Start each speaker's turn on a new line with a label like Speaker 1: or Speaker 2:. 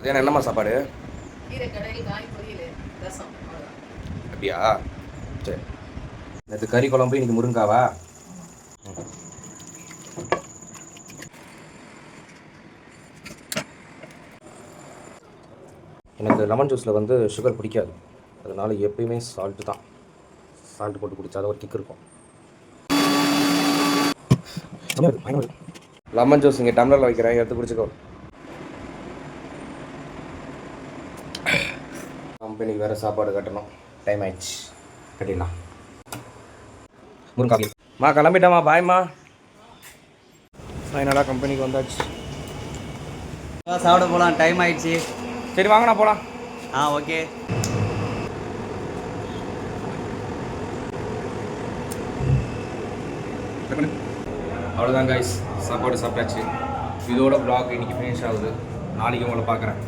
Speaker 1: ஏன்னா என்னம்மா சாப்பாடு?
Speaker 2: கீரைக்கடை, காய் பொரியல், ரசம்.
Speaker 1: அப்படியா? சரி. நேற்று கறி குழம்பு, இன்னைக்கு முருங்காவா? எனக்கு லெமன் ஜூஸில் வந்து சுகர் பிடிக்காது, அதனால் எப்பயுமே சால்ட்டு தான். சால்ட்டு போட்டு குடித்தா தான் ஒரு கிக் இருக்கும். லெமன் ஜூஸ் இங்கே டம்ளரில் வைக்கிறேன், எடுத்து குடிச்சிக்கோ. கம்பெனிக்கு வேறு சாப்பாடு கட்டணும், டைம் ஆயிடுச்சு, கட்டிடலாம். முருங்காவி மா கிளம்பிட்டேம்மா, பாய்மா. ஃபைனலாக கம்பெனிக்கு வந்தாச்சு.
Speaker 3: சாப்பிட போகலாம், டைம் ஆயிடுச்சு.
Speaker 1: சரி வாங்கண்ணா போகலாம்.
Speaker 3: ஓகே.
Speaker 1: அவ்வளோதான் கைஸ், சாப்பாடு சாப்பிட்டாச்சு. இதோட vlog இன்னைக்கு ஃபினிஷ் ஆகுது. நாளைக்கு உங்களை பார்க்குறேன்.